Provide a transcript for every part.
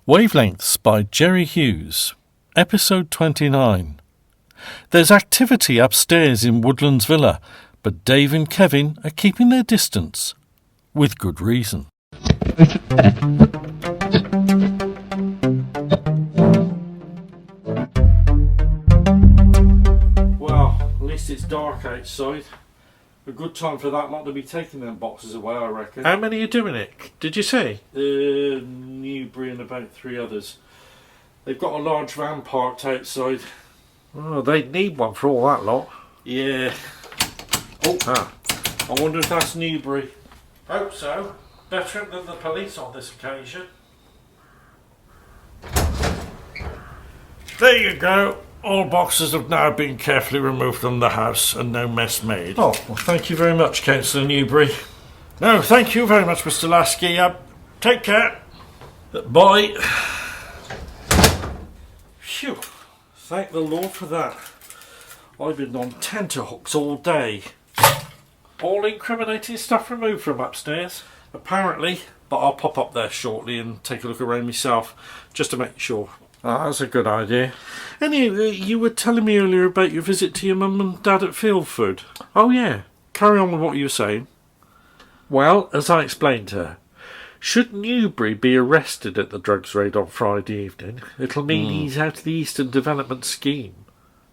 Wavelengths by Jerry Hughes, Episode 29. There's activity upstairs in Woodlands Villa, but Dave and Kevin are keeping their distance, with good reason. Well, at least it's dark outside. A good time for that lot to be taking them boxes away, I reckon. How many are doing it, did you say? Newbury and about 3 others. They've got a large van parked outside. Oh, they'd need one for all that lot. Yeah. I wonder if that's Newbury. Hope so. Better than the police on this occasion. There you go. All boxes have now been carefully removed from the house and no mess made. Oh, well, thank you very much, Councillor Newbury. No, thank you very much, Mr. Lasky. Take care. Bye. Phew. Thank the Lord for that. I've been on tenterhooks all day. All incriminating stuff removed from upstairs? Apparently, but I'll pop up there shortly and take a look around myself, just to make sure. Oh, that's a good idea. Anyway, you were telling me earlier about your visit to your mum and dad at Fieldford. Oh, yeah. Carry on with what you were saying. Well, as I explained to her, should Newbury be arrested at the drugs raid on Friday evening, it'll mean he's out of the Eastern Development Scheme.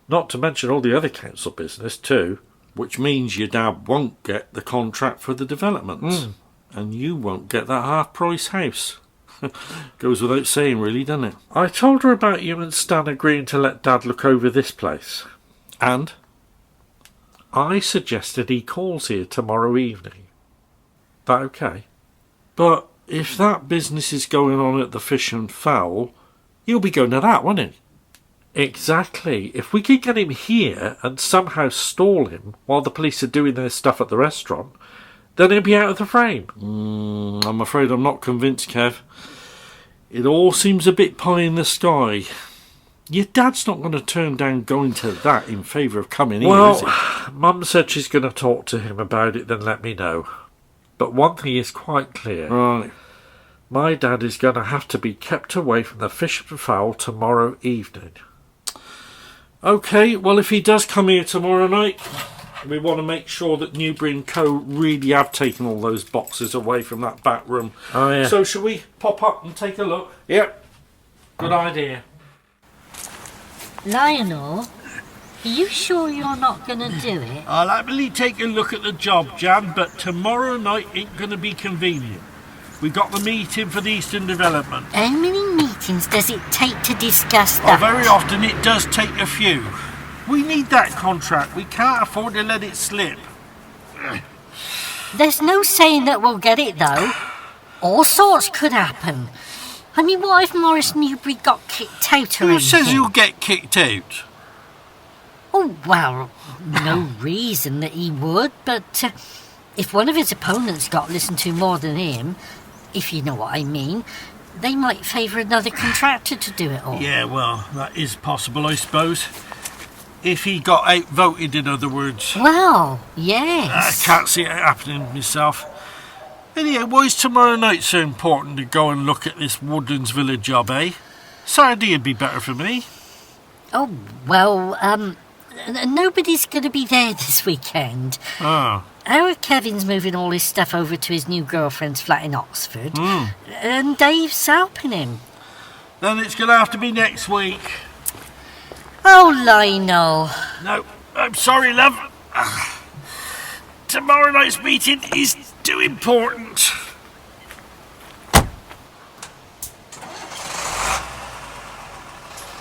Not to mention all the other council business, too. Which means your dad won't get the contract for the developments. And you won't get that half-price house. Goes without saying, really, doesn't it? I told her about you and Stan agreeing to let Dad look over this place. And? I suggested he calls here tomorrow evening. That okay? But if that business is going on at the Fish and Fowl, you'll be going to that, won't he? Exactly. If we could get him here and somehow stall him while the police are doing their stuff at the restaurant, then he'll be out of the frame. I'm afraid I'm not convinced, Kev. It all seems a bit pie in the sky. Your dad's not going to turn down going to that in favour of coming here, is he? Well, Mum said she's going to talk to him about it, then let me know. But one thing is quite clear. Right. My dad is going to have to be kept away from the Fish and Fowl tomorrow evening. OK, well, if he does come here tomorrow night, we want to make sure that Newbury and Co. really have taken all those boxes away from that back room. Oh, yeah. So shall we pop up and take a look? Yep. Good idea. Lionel, are you sure you're not going to do it? I'll happily take a look at the job, Jan, but tomorrow night ain't going to be convenient. We got the meeting for the Eastern Development. How many meetings does it take to discuss that? Very often it does take a few. We need that contract. We can't afford to let it slip. There's no saying that we'll get it, though. All sorts could happen. I mean, what if Morris Newbury got kicked out or Who anything? says he'll get kicked out? Oh, well, no reason that he would, but if one of his opponents got listened to more than him, if you know what I mean, they might favour another contractor to do it all. Yeah, well, that is possible, I suppose. If he got outvoted, in other words. Well, yes. I can't see it happening myself. Anyway, why is tomorrow night so important to go and look at this Woodlands Villa job, eh? Saturday would be better for me. Oh, well, nobody's going to be there this weekend. Oh. Our Kevin's moving all his stuff over to his new girlfriend's flat in Oxford, and Dave's helping him. Then it's going to have to be next week. Oh, Lionel. No, I'm sorry, love. Tomorrow night's meeting is too important.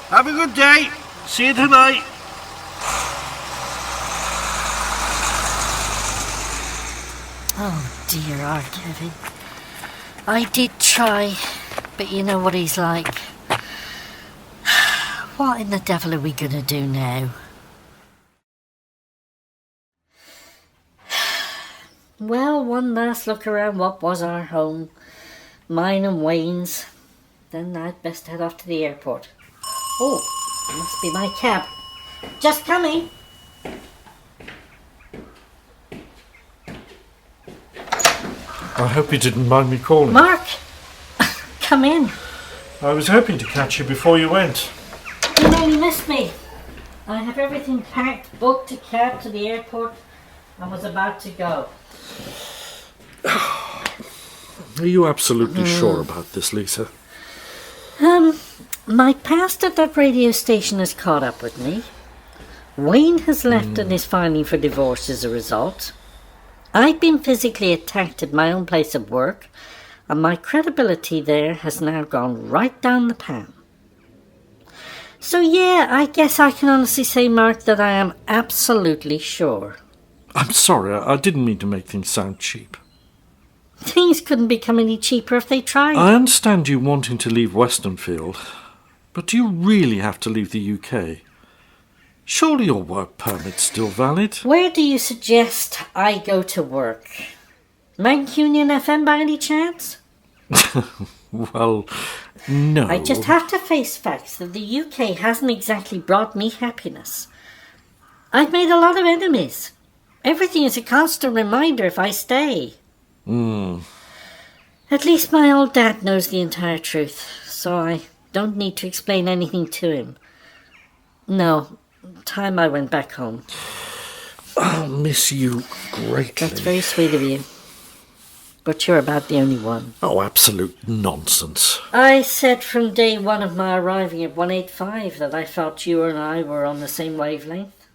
Have a good day. See you tonight. Oh, dear, our Kevin. I did try, but you know what he's like. What in the devil are we going to do now? Well, one last look around what was our home. Mine and Wayne's. Then I'd best head off to the airport. Oh, it must be my cab. Just coming. I hope you didn't mind me calling. Mark, come in. I was hoping to catch you before you went. You nearly missed me. I have everything packed, booked a cab to the airport, and was about to go. Are you absolutely sure about this, Lisa? My past at that radio station has caught up with me. Wayne has left and is filing for divorce as a result. I've been physically attacked at my own place of work, and my credibility there has now gone right down the pan. So yeah, I guess I can honestly say, Mark, that I am absolutely sure. I'm sorry, I didn't mean to make things sound cheap. Things couldn't become any cheaper if they tried. I understand you wanting to leave Westernfield, but do you really have to leave the UK? Surely your work permit's still valid? Where do you suggest I go to work? Mancunian FM by any chance? Well, no. I just have to face facts that the UK hasn't exactly brought me happiness. I've made a lot of enemies. Everything is a constant reminder if I stay. At least my old dad knows the entire truth, so I don't need to explain anything to him. No, time I went back home. I'll miss you greatly. That's very sweet of you. But you're about the only one. Oh, absolute nonsense. I said from day one of my arriving at 185 that I felt you and I were on the same wavelength.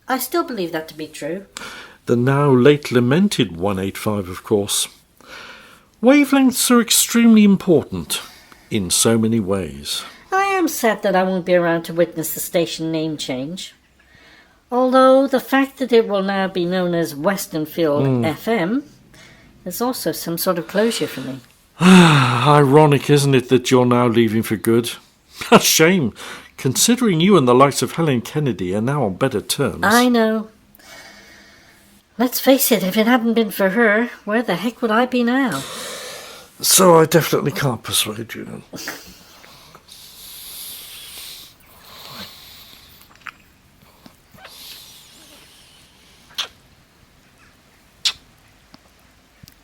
I still believe that to be true. The now late lamented 185, of course. Wavelengths are extremely important in so many ways. I am sad that I won't be around to witness the station name change. Although the fact that it will now be known as Westernfield FM is also some sort of closure for me. Ironic, isn't it, that you're now leaving for good? A shame, considering you and the likes of Helen Kennedy are now on better terms. I know. Let's face it, if it hadn't been for her, where the heck would I be now? So I definitely can't persuade you.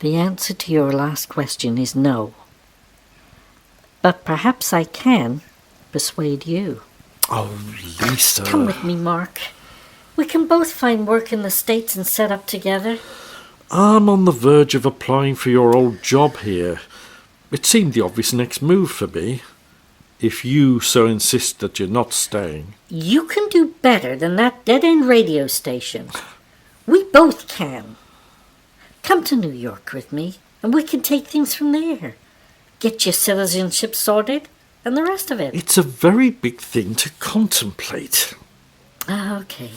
The answer to your last question is no. But perhaps I can persuade you. Oh, Lisa. Come with me, Mark. We can both find work in the States and set up together. I'm on the verge of applying for your old job here. It seemed the obvious next move for me. If you so insist that you're not staying. You can do better than that dead-end radio station. We both can. Come to New York with me, and we can take things from there. Get your citizenship sorted, and the rest of it. It's a very big thing to contemplate. Okay.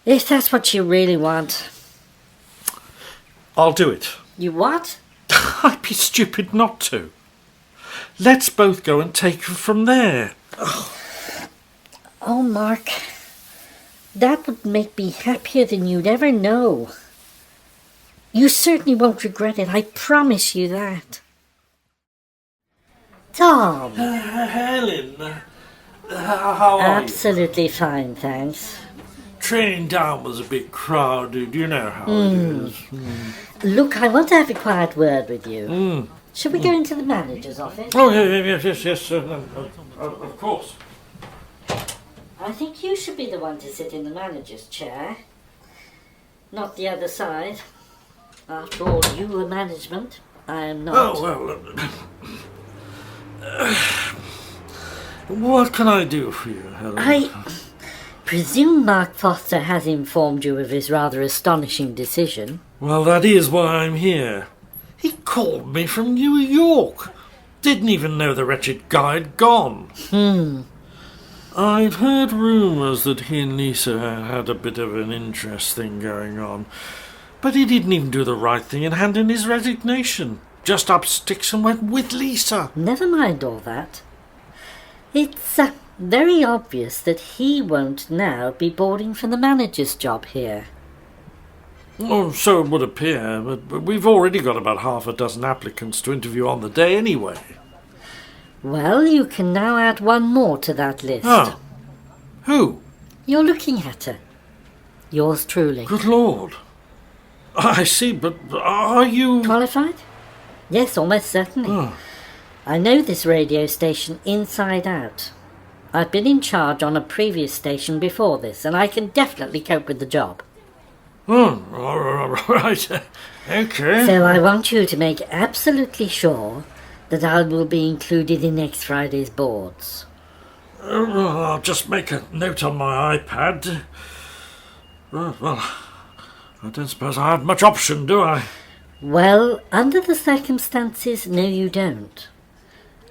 If that's what you really want. I'll do it. You what? I'd be stupid not to. Let's both go and take her from there. Oh, Mark. That would make me happier than you'd ever know. You certainly won't regret it, I promise you that. Tom. Helen, how are Absolutely fine, thanks. you? Train down was a bit crowded, you know how it is. Look, I want to have a quiet word with you. Shall we go into the manager's office? Oh, yes, of course. I think you should be the one to sit in the manager's chair, not the other side. After all, you are management, I am not. Oh, well, what can I do for you, Helen? I presume Mark Foster has informed you of his rather astonishing decision. Well, that is why I'm here. He called me from New York. Didn't even know the wretched guy had gone. I'd heard rumours that he and Lisa had a bit of an interest thing going on. But he didn't even do the right thing and hand in his resignation. Just up sticks and went with Lisa. Never mind all that. It's very obvious that he won't now be boarding for the manager's job here. Oh, so it would appear, but we've already got about half a dozen applicants to interview on the day anyway. Well, you can now add one more to that list. Oh. Who? You're looking at her. Yours truly. Good Lord. I see, but are you... Qualified? Yes, almost certainly. I know this radio station inside out. I've been in charge on a previous station before this, and I can definitely cope with the job. All right. Okay. So I want you to make absolutely sure that I will be included in next Friday's boards. I'll just make a note on my iPad. Well, I don't suppose I have much option, do I? Well, under the circumstances, no you don't.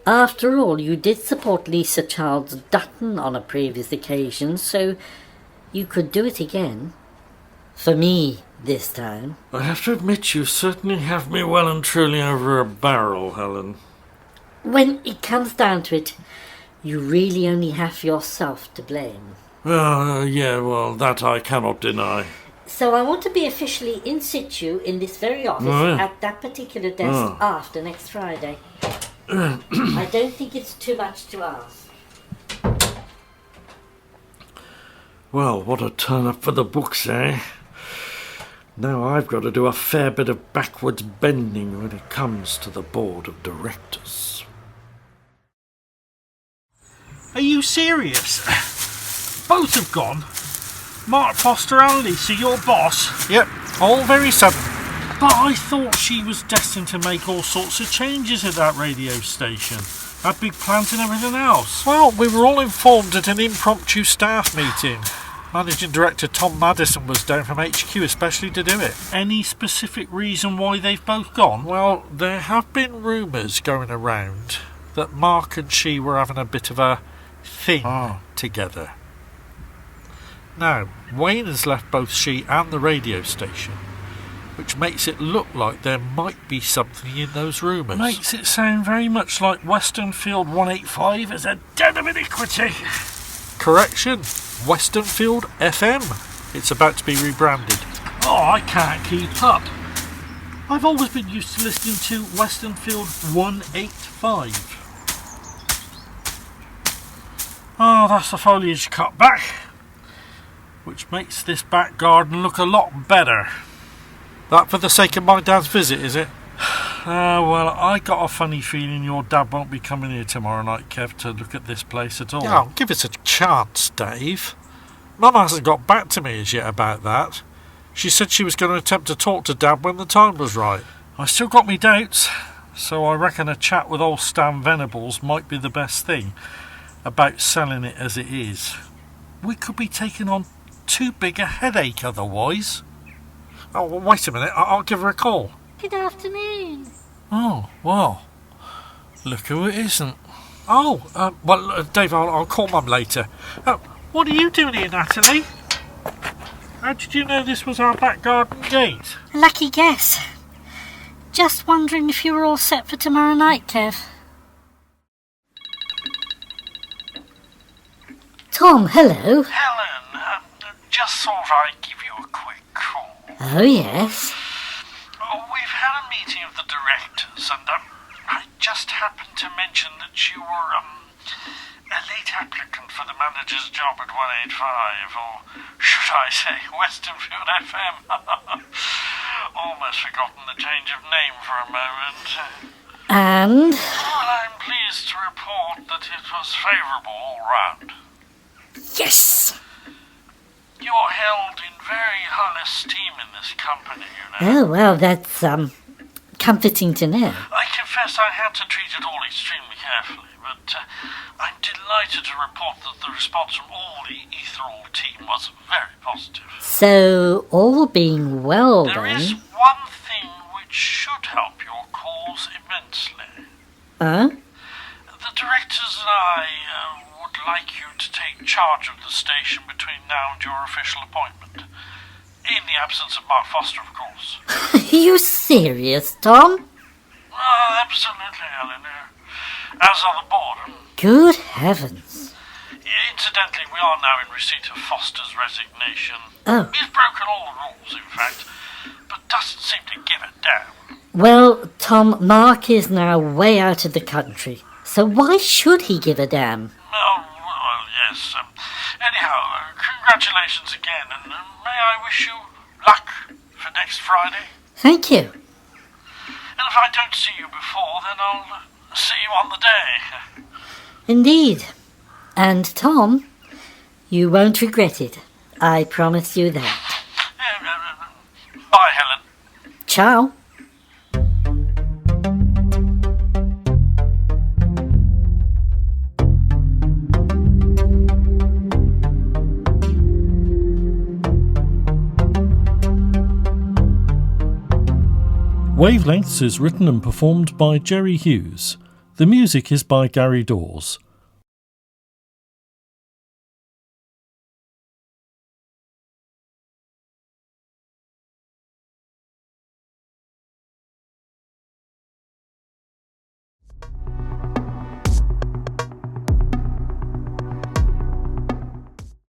After all, you did support Lisa Charles Dutton on a previous occasion, so you could do it again. For me, this time. I have to admit you certainly have me well and truly over a barrel, Helen. When it comes down to it, you really only have yourself to blame. Well, that I cannot deny. So I want to be officially in situ in this very office at that particular desk after next Friday. I don't think it's too much to ask. Well, what a turn-up for the books, eh? Now I've got to do a fair bit of backwards bending when it comes to the board of directors. Are you serious? Both have gone? Mark Foster and Lisa, your boss? Yep, all very sudden. But I thought she was destined to make all sorts of changes at that radio station. Had big plans and everything else. Well, we were all informed at an impromptu staff meeting. Managing Director Tom Madison was down from HQ especially to do it. Any specific reason why they've both gone? Well, there have been rumours going around that Mark and she were having a bit of a thing together. Now, Wayne has left both she and the radio station, which makes it look like there might be something in those rumours. Makes it sound very much like Westernfield 185 as a den of iniquity. Correction, Westernfield FM. It's about to be rebranded. Oh, I can't keep up. I've always been used to listening to Westernfield 185. Oh, that's the foliage cut back, which makes this back garden look a lot better. That for the sake of my dad's visit, is it? Well, I got a funny feeling your dad won't be coming here tomorrow night, Kev, to look at this place at all. Oh, give it a chance, Dave. Mum hasn't got back to me as yet about that. She said she was going to attempt to talk to Dad when the time was right. I still got me doubts, so I reckon a chat with old Stan Venables might be the best thing about selling it as it is. We could be taking on too big a headache otherwise. Oh, well, wait a minute. I'll give her a call. Good afternoon. Oh, well, look who it isn't. Oh, Dave, I'll call Mum later. What are you doing here, Natalie? How did you know this was our back garden gate? Lucky guess. Just wondering if you were all set for tomorrow night, Kev. Tom, hello. Helen, just thought I'd give you a quick call. Oh, yes. We've had a meeting of the directors, and I just happened to mention that you were a late applicant for the manager's job at 185, or should I say Westernfield FM. Almost forgotten the change of name for a moment. And? Well, I'm pleased to report that it was favourable all round. Yes! You're held in very high esteem in this company, you know. Oh, well, that's, comforting to know. I confess I had to treat it all extremely carefully, but I'm delighted to report that the response from all the Etherall team was very positive. So, all being well, There then... is one thing which should help your cause immensely. The directors and I would like you to take charge of the station between now and your official appointment. In the absence of Mark Foster, of course. Are you serious, Tom? Absolutely, Eleanor. As are the board. Good heavens. Incidentally, we are now in receipt of Foster's resignation. Oh. He's broken all the rules, in fact, but doesn't seem to give a damn. Well, Tom, Mark is now way out of the country, so why should he give a damn? Oh, well, yes. Anyhow, congratulations again, and may I wish you luck for next Friday? Thank you. And if I don't see you before, then I'll see you on the day. Indeed. And Tom, you won't regret it. I promise you that. Bye, Helen. Ciao. Wavelengths is written and performed by Jerry Hughes. The music is by Gary Dawes.